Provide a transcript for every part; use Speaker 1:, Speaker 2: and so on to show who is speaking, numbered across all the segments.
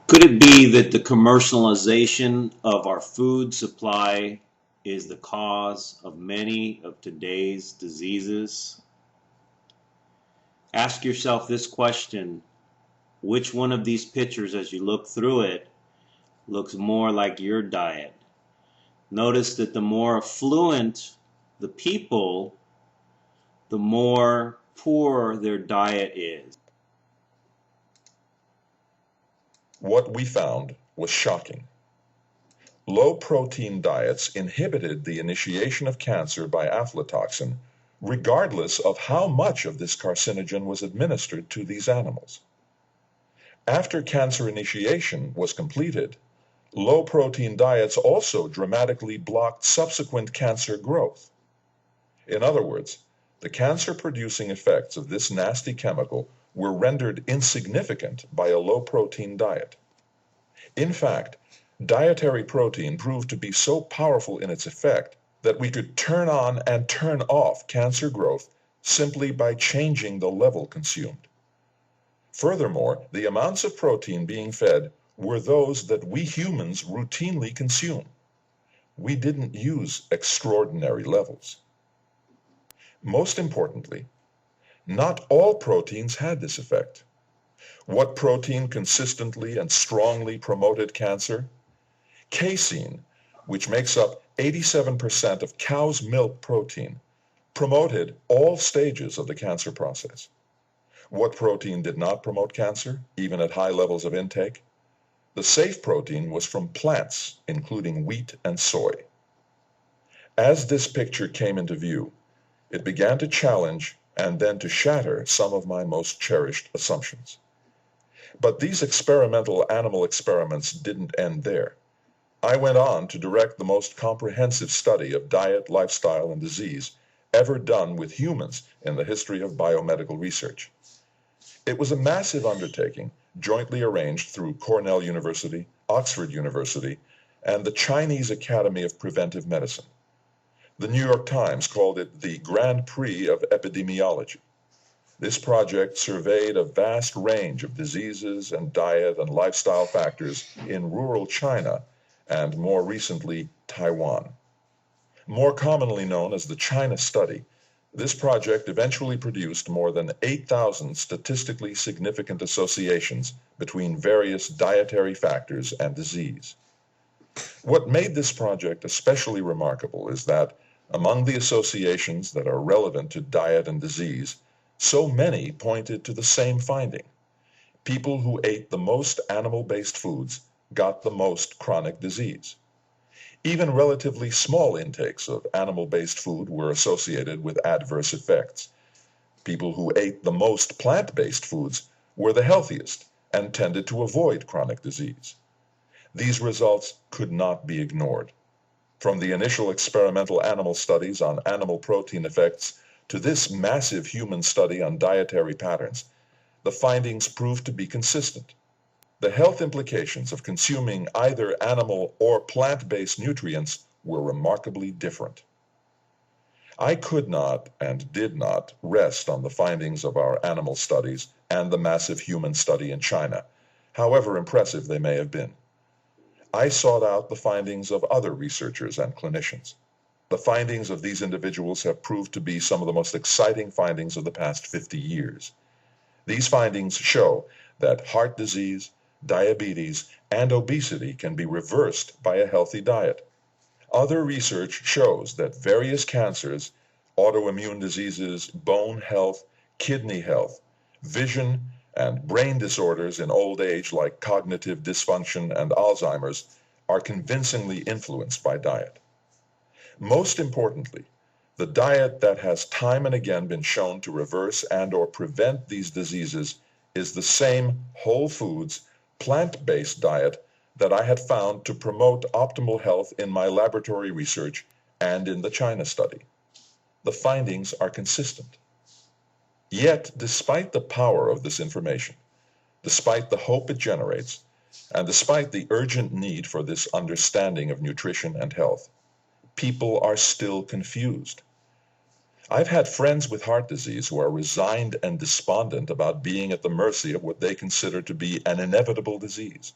Speaker 1: Could it be that the commercialization of our food supply is the cause of many of today's diseases? Ask yourself this question: which one of these pictures, as you look through it, looks more like your diet? Notice that the more affluent the people, the more poor their diet is.
Speaker 2: What we found was shocking. Low-protein diets inhibited the initiation of cancer by aflatoxin, regardless of how much of this carcinogen was administered to these animals. After cancer initiation was completed, low-protein diets also dramatically blocked subsequent cancer growth. In other words, the cancer-producing effects of this nasty chemical were rendered insignificant by a low-protein diet. In fact, dietary protein proved to be so powerful in its effect that we could turn on and turn off cancer growth simply by changing the level consumed. Furthermore, the amounts of protein being fed were those that we humans routinely consume. We didn't use extraordinary levels. Most importantly, not all proteins had this effect. What protein consistently and strongly promoted cancer? Casein, which makes up 87% of cow's milk protein, promoted all stages of the cancer process. What protein did not promote cancer, even at high levels of intake? The safe protein was from plants, including wheat and soy. As this picture came into view, it began to challenge and then to shatter some of my most cherished assumptions. But these experimental animal experiments didn't end there. I went on to direct the most comprehensive study of diet, lifestyle, and disease ever done with humans in the history of biomedical research. It was a massive undertaking, jointly arranged through Cornell University, Oxford University, and the Chinese Academy of Preventive Medicine. The New York Times called it the Grand Prix of Epidemiology. This project surveyed a vast range of diseases and diet and lifestyle factors in rural China and more recently Taiwan. More commonly known as the China Study, this project eventually produced more than 8,000 statistically significant associations between various dietary factors and disease. What made this project especially remarkable is that among the associations that are relevant to diet and disease, so many pointed to the same finding. People who ate the most animal-based foods got the most chronic disease. Even relatively small intakes of animal-based food were associated with adverse effects. People who ate the most plant-based foods were the healthiest and tended to avoid chronic disease. These results could not be ignored. From the initial experimental animal studies on animal protein effects to this massive human study on dietary patterns, the findings proved to be consistent. The health implications of consuming either animal or plant-based nutrients were remarkably different. I could not and did not rest on the findings of our animal studies and the massive human study in China, however impressive they may have been. I sought out the findings of other researchers and clinicians. The findings of these individuals have proved to be some of the most exciting findings of the past 50 years. These findings show that heart disease, diabetes, and obesity can be reversed by a healthy diet. Other research shows that various cancers, autoimmune diseases, bone health, kidney health, vision, and brain disorders in old age like cognitive dysfunction and Alzheimer's are convincingly influenced by diet. Most importantly, the diet that has time and again been shown to reverse and or prevent these diseases is the same whole foods, plant-based diet that I had found to promote optimal health in my laboratory research and in the China study. The findings are consistent. Yet, despite the power of this information, despite the hope it generates, and despite the urgent need for this understanding of nutrition and health, people are still confused. I've had friends with heart disease who are resigned and despondent about being at the mercy of what they consider to be an inevitable disease.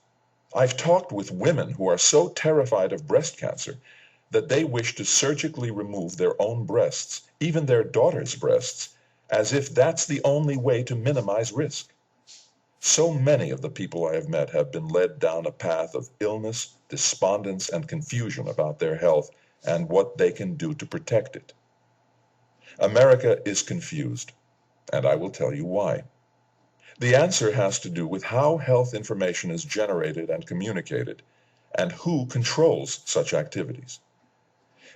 Speaker 2: I've talked with women who are so terrified of breast cancer that they wish to surgically remove their own breasts, even their daughters' breasts, as if that's the only way to minimize risk. So many of the people I have met have been led down a path of illness, despondence, and confusion about their health and what they can do to protect it. America is confused, and I will tell you why. The answer has to do with how health information is generated and communicated, and who controls such activities.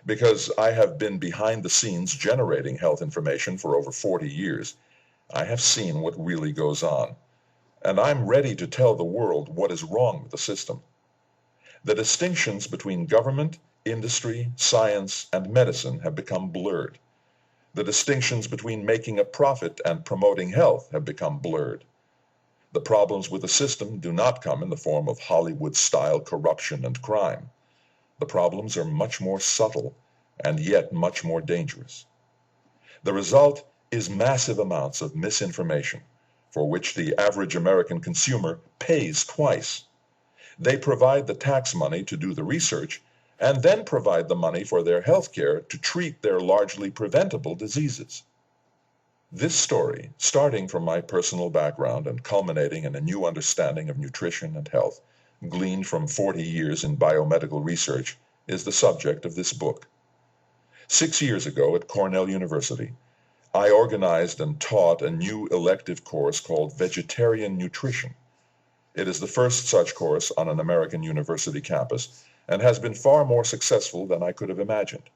Speaker 2: Because I have been behind the scenes generating health information for over 40 years, I have seen what really goes on, and I'm ready to tell the world what is wrong with the system. The distinctions between government, industry, science, and medicine have become blurred. The distinctions between making a profit and promoting health have become blurred. The problems with the system do not come in the form of Hollywood-style corruption and crime. The problems are much more subtle and yet much more dangerous. The result is massive amounts of misinformation, for which the average American consumer pays twice. They provide the tax money to do the research, and then provide the money for their health care to treat their largely preventable diseases. This story, starting from my personal background and culminating in a new understanding of nutrition and health, gleaned from 40 years in biomedical research, is the subject of this book. 6 years ago at Cornell University, I organized and taught a new elective course called Vegetarian Nutrition. It is the first such course on an American university campus and has been far more successful than I could have imagined.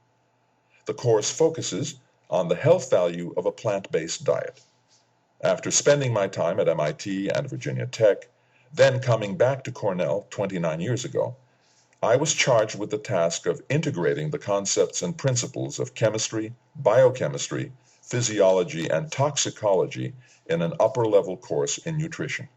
Speaker 2: The course focuses on the health value of a plant-based diet. After spending my time at MIT and Virginia Tech, then coming back to Cornell 29 years ago, I was charged with the task of integrating the concepts and principles of chemistry, biochemistry, physiology, and toxicology in an upper-level course in nutrition.